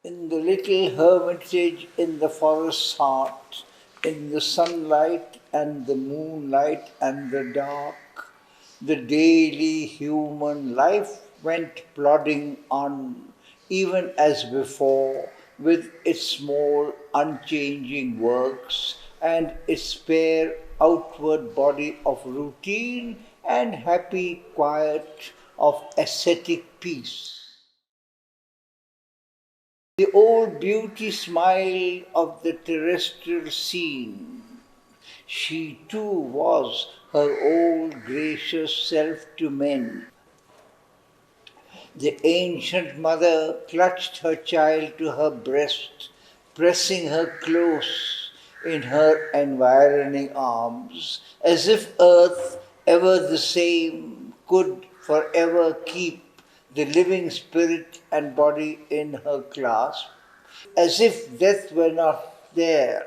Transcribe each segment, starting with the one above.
In the little hermitage in the forest's heart, in the sunlight and the moonlight and the dark, the daily human life went plodding on, even as before, with its small unchanging works and its spare outward body of routine and happy quiet of ascetic peace. The old beauty smile of the terrestrial scene. She too was her old gracious self to men. The ancient mother clutched her child to her breast, pressing her close in her environing arms, as if earth, ever the same, could forever keep the living spirit and body in her clasp, as if death were not there,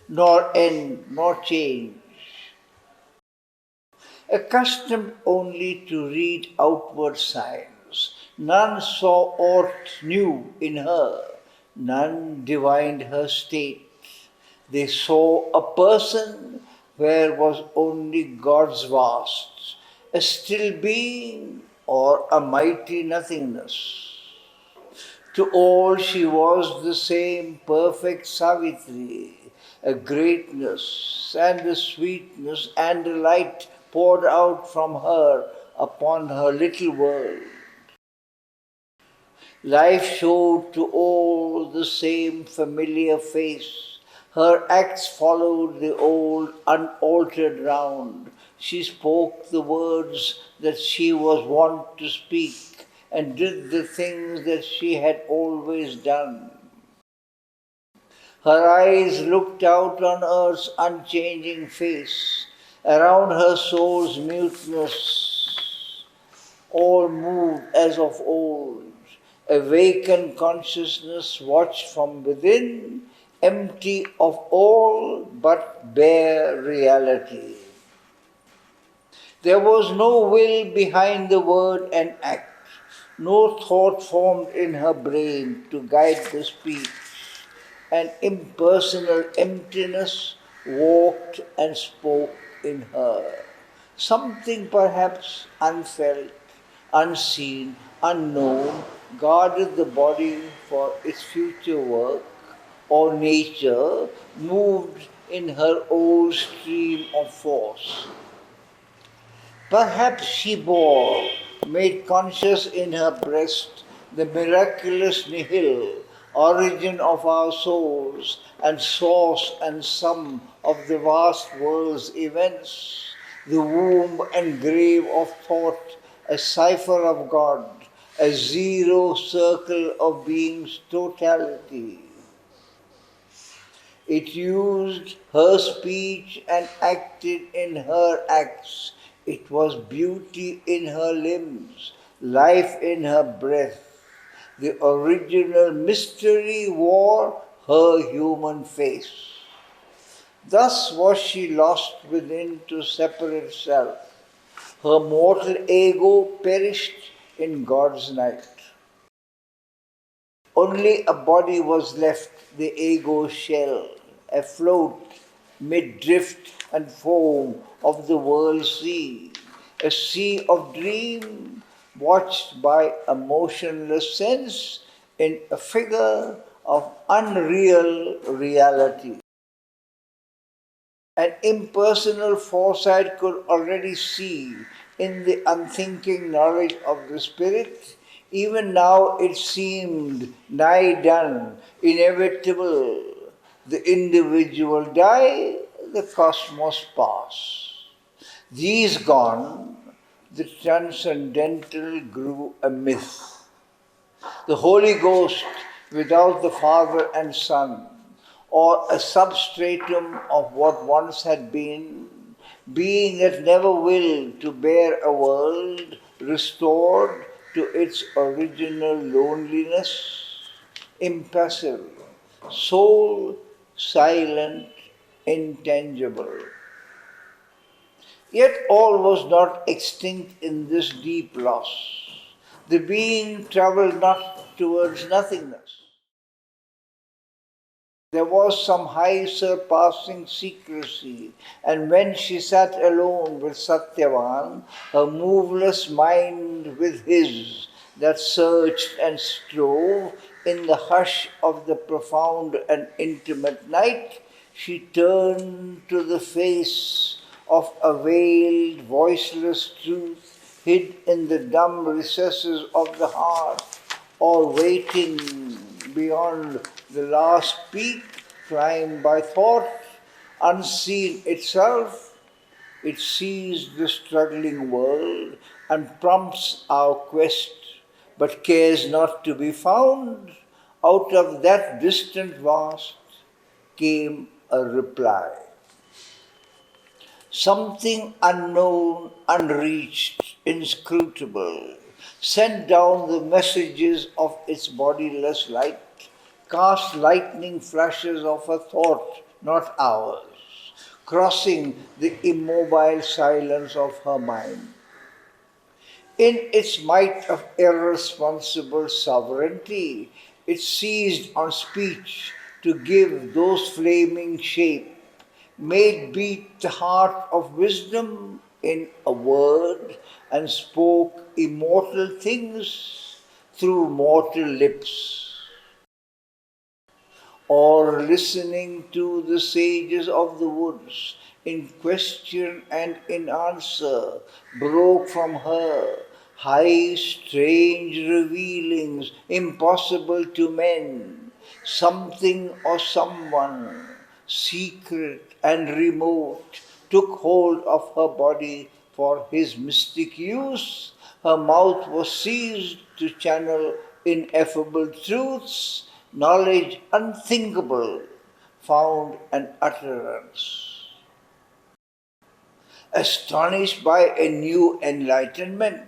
nor end, nor change. Accustomed only to read outward signs, none saw aught new in her, none divined her state. They saw a person where was only God's vast, a still being or a mighty nothingness. To all she was the same perfect Savitri, a greatness and a sweetness and a light poured out from her upon her little world. Life showed to all the same familiar face. Her acts followed the old unaltered round. She spoke the words that she was wont to speak and did the things that she had always done. Her eyes looked out on earth's unchanging face. Around her soul's muteness, all moved as of old. Awakened consciousness watched from within, empty of all but bare reality. There was no will behind the word and act, no thought formed in her brain to guide the speech. An impersonal emptiness walked and spoke in her. Something perhaps unfelt, unseen, unknown, guarded the body for its future work, or nature moved in her old stream of force. Perhaps she bore, made conscious in her breast, the miraculous nihil, origin of our souls, and source and sum of the vast world's events, the womb and grave of thought, a cipher of God, a zero circle of being's totality. It used her speech and acted in her acts. It was beauty in her limbs, life in her breath. The original mystery wore her human face. Thus was she lost within to separate self. Her mortal ego perished in God's night. Only a body was left, the ego's shell, afloat mid drift and foam of the world's sea, a sea of dream watched by a motionless sense in a figure of unreal reality. An impersonal foresight could already see in the unthinking knowledge of the Spirit. Even now it seemed nigh done, inevitable. The individual die, the cosmos pass. These gone, the transcendental grew a myth. The Holy Ghost without the Father and Son, or a substratum of what once had been, being that never willed to bear a world, restored to its original loneliness, impassive, soul silent, intangible. Yet all was not extinct in this deep loss. The being travelled not towards nothingness. There was some high surpassing secrecy, and when she sat alone with Satyavan, her moveless mind with his, that searched and strove in the hush of the profound and intimate night, she turned to the face of a veiled, voiceless truth hid in the dumb recesses of the heart, or waiting beyond the last peak climbed by thought, unseen itself. It sees the struggling world and prompts our quest, but cares not to be found. Out of that distant vast came a reply. Something unknown, unreached, inscrutable, sent down the messages of its bodiless light, cast lightning flashes of a thought, not ours, crossing the immobile silence of her mind. In its might of irresponsible sovereignty, it seized on speech to give those flaming shape, made beat the heart of wisdom in a word, and spoke immortal things through mortal lips. Or listening to the sages of the woods, in question and in answer, broke from her high, strange revealings impossible to men, something or someone, secret and remote, took hold of her body for his mystic use. Her mouth was seized to channel ineffable truths, knowledge unthinkable found an utterance. Astonished by a new enlightenment,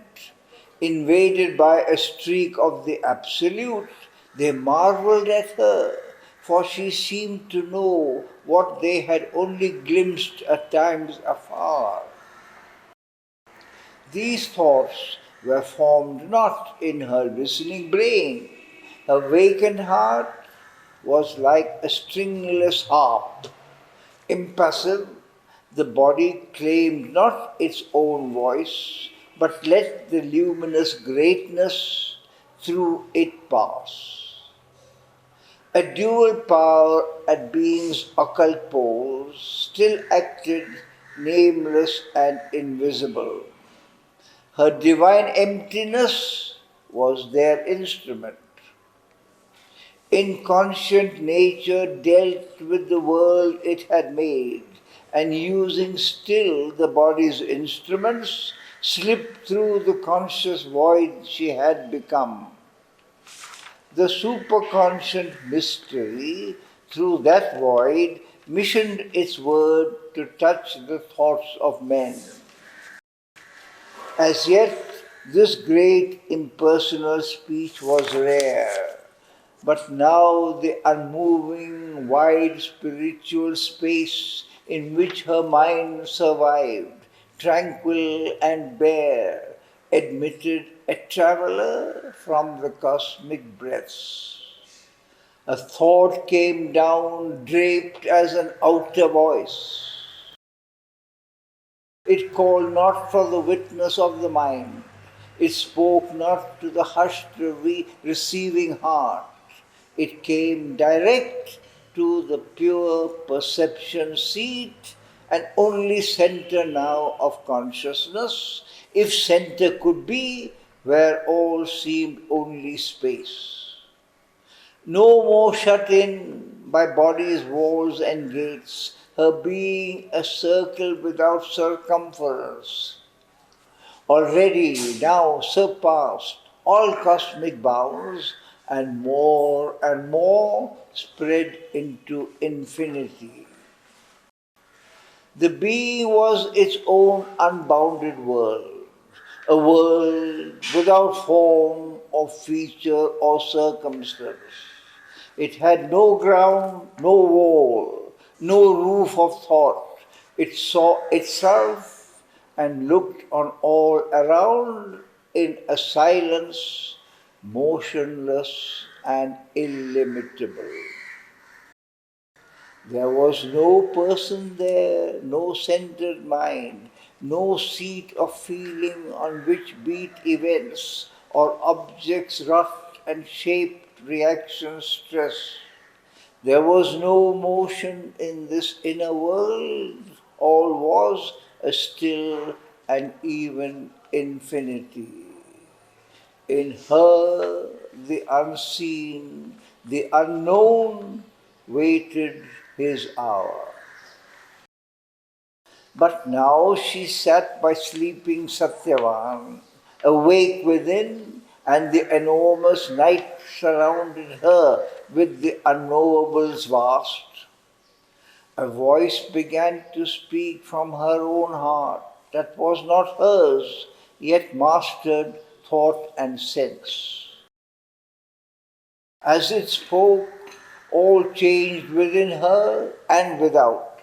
invaded by a streak of the Absolute, they marveled at her, for she seemed to know what they had only glimpsed at times afar. These thoughts were formed not in her listening brain. Her vacant heart was like a stringless harp, impassive. The body claimed not its own voice, but let the luminous greatness through it pass. A dual power at being's occult poles still acted nameless and invisible. Her divine emptiness was their instrument. Inconscient nature dealt with the world it had made, and using still the body's instruments, slipped through the conscious void she had become. The superconscient mystery, through that void, missioned its word to touch the thoughts of men. As yet, this great impersonal speech was rare, but now the unmoving, wide spiritual space in which her mind survived, tranquil and bare, admitted a traveler from the cosmic breaths. A thought came down, draped as an outer voice. It called not for the witness of the mind. It spoke not to the hushed receiving heart. It came direct to the pure perception seat and only center now of consciousness, if center could be, where all seemed only space. No more shut in by body's walls and gates, her being a circle without circumference, already now surpassed all cosmic bounds and more spread into infinity. The being was its own unbounded world, a world without form or feature or circumstance. It had no ground, no wall, no roof of thought. It saw itself and looked on all around in a silence motionless and illimitable. There was no person there, no centered mind, no seat of feeling on which beat events or objects roughed and shaped reaction stress. There was no motion in this inner world, all was a still and even infinity. In her, the unseen, the unknown waited his hour. But now she sat by sleeping Satyavan, awake within, and the enormous night surrounded her with the unknowables vast. A voice began to speak from her own heart that was not hers, yet mastered thought and sense. As it spoke, all changed within her and without.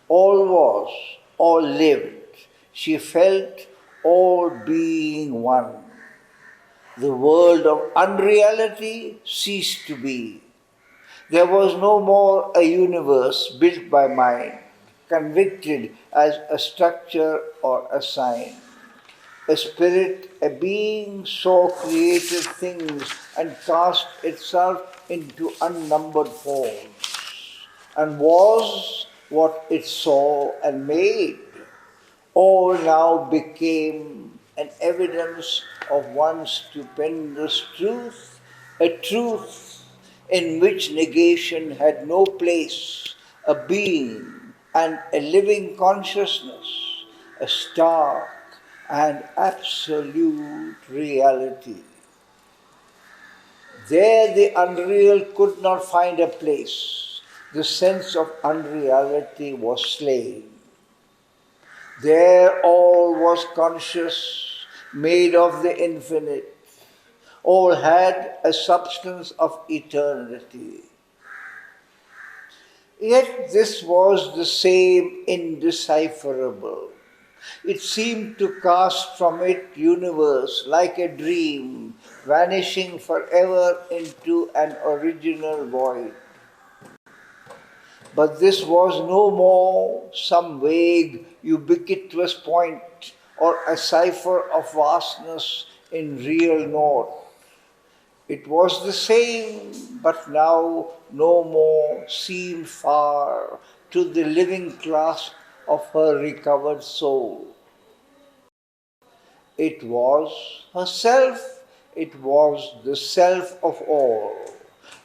All was, all lived. She felt all being one. The world of unreality ceased to be. There was no more a universe built by mind, convicted as a structure or a sign. A spirit, a being saw created things and cast itself into unnumbered forms, and was what it saw and made. All now became an evidence of one stupendous truth, a truth in which negation had no place, a being and a living consciousness, a stark and absolute reality. There the unreal could not find a place. The sense of unreality was slain. There all was conscious, made of the infinite. All had a substance of eternity. Yet this was the same indecipherable. It seemed to cast from it universe like a dream, vanishing forever into an original void. But this was no more some vague, ubiquitous point or a cipher of vastness in real north. It was the same, but now no more seemed far to the living clasp of her recovered soul. It was herself, it was the self of all.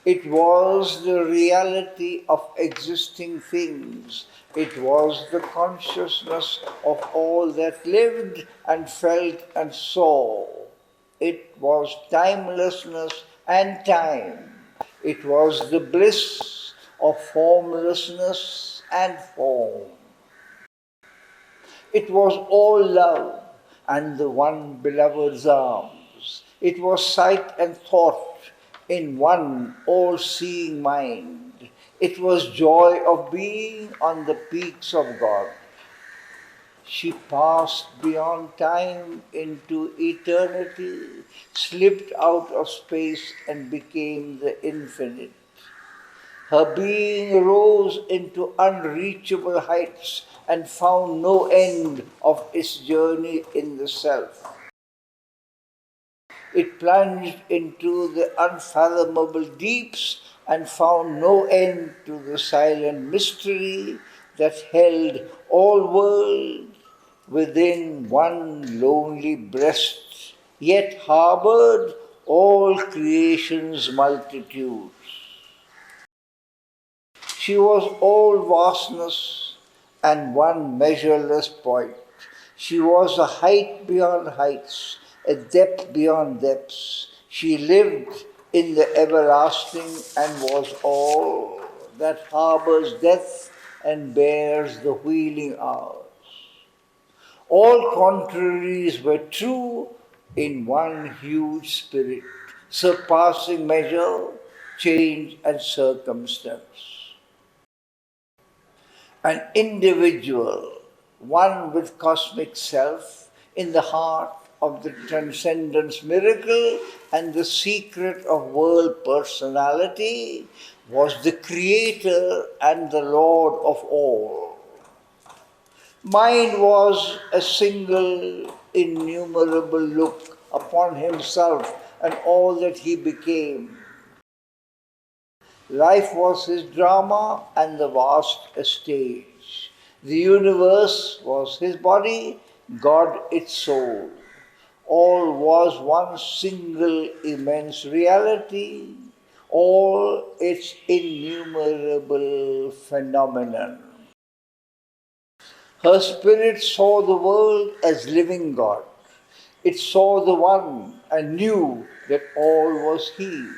It was the reality of existing things. It was the consciousness of all that lived and felt and saw. It was timelessness and time. It was the bliss of formlessness and form. It was all love and the one beloved's arms. It was sight and thought in one all-seeing mind. It was joy of being on the peaks of God. She passed beyond time into eternity, slipped out of space and became the infinite. Her being rose into unreachable heights and found no end of its journey in the self. It plunged into the unfathomable deeps and found no end to the silent mystery that held all world within one lonely breast, yet harbored all creation's multitudes. She was all vastness and one measureless point. She was a height beyond heights, a depth beyond depths. She lived in the everlasting and was all that harbors death and bears the wheeling hours. All contraries were true in one huge spirit, surpassing measure, change, and circumstance. An individual, one with cosmic self, in the heart of the transcendence miracle and the secret of world personality, was the Creator and the Lord of all. Mind was a single, innumerable look upon himself and all that he became. Life was his drama and the vast a stage. The universe was his body, God its soul. All was one single immense reality, all its innumerable phenomenon. Her spirit saw the world as living God. It saw the One and knew that all was He.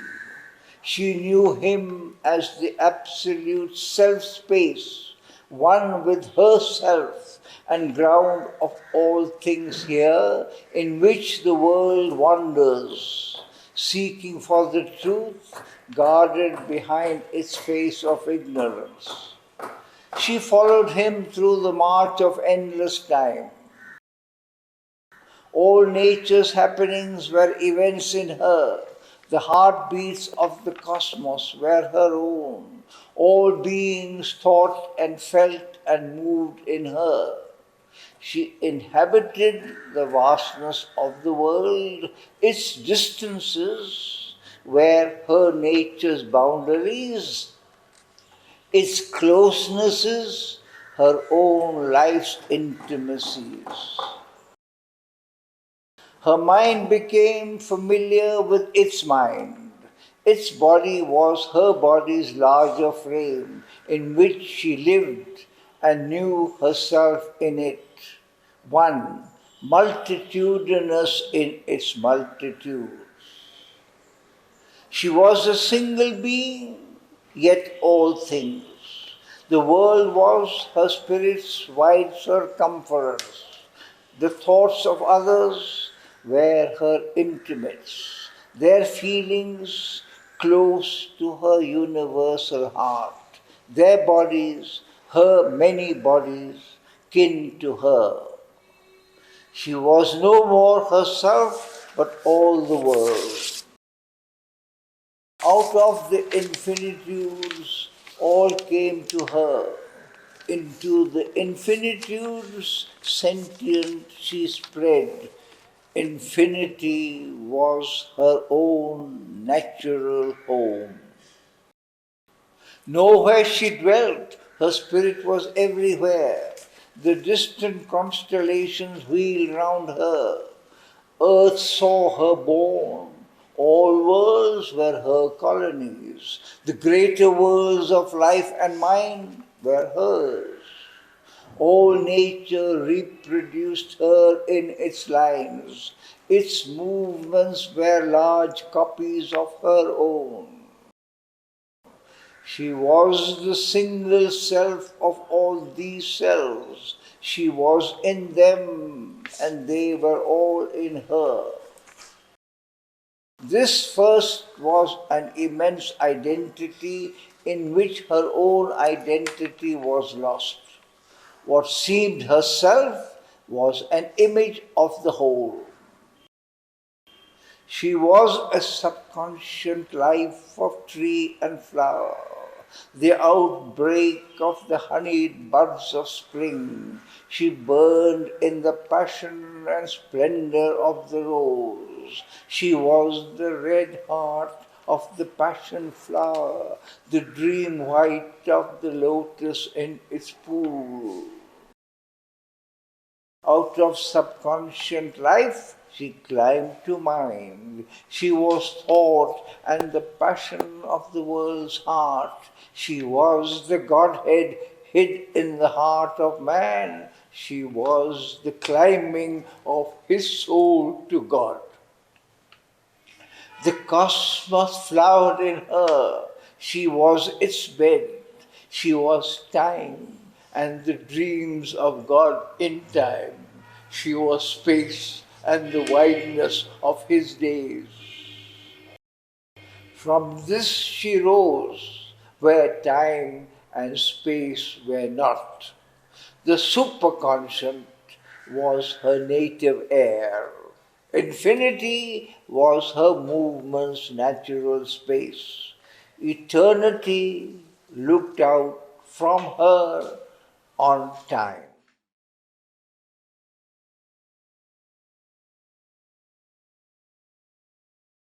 She knew Him as the absolute self-space, one with herself and ground of all things here, in which the world wanders, seeking for the truth guarded behind its face of ignorance. She followed him through the march of endless time. All nature's happenings were events in her. The heartbeats of the cosmos were her own. All beings thought and felt and moved in her. She inhabited the vastness of the world. Its distances were her nature's boundaries. Its closenesses, her own life's intimacies. Her mind became familiar with its mind. Its body was her body's larger frame in which she lived and knew herself in it. One, multitudinous in its multitude. She was a single being, yet all things. The world was her spirit's wide circumference. The thoughts of others were her intimates, their feelings close to her universal heart, their bodies, her many bodies, kin to her. She was no more herself, but all the world. Out of the infinitudes, all came to her. Into the infinitudes, sentient she spread. Infinity was her own natural home. Nowhere she dwelt, her spirit was everywhere. The distant constellations wheeled round her. Earth saw her born. All worlds were her colonies. The greater worlds of life and mind were hers. All nature reproduced her in its lines. Its movements were large copies of her own. She was the single self of all these selves. She was in them, and they were all in her. This first was an immense identity in which her own identity was lost. What seemed herself was an image of the whole. She was a subconscient life of tree and flower, the outbreak of the honeyed buds of spring. She burned in the passion and splendor of the rose. She was the red heart of the passion flower, the dream white of the lotus in its pool. Out of subconscient life, she climbed to mind. She was thought and the passion of the world's heart. She was the Godhead hid in the heart of man. She was the climbing of his soul to God. The cosmos flowered in her. She was its bed. She was time and the dreams of God in time. She was space and the wideness of his days. From this she rose, where time and space were not. The superconscient was her native air. Infinity was her movement's natural space. Eternity looked out from her on time.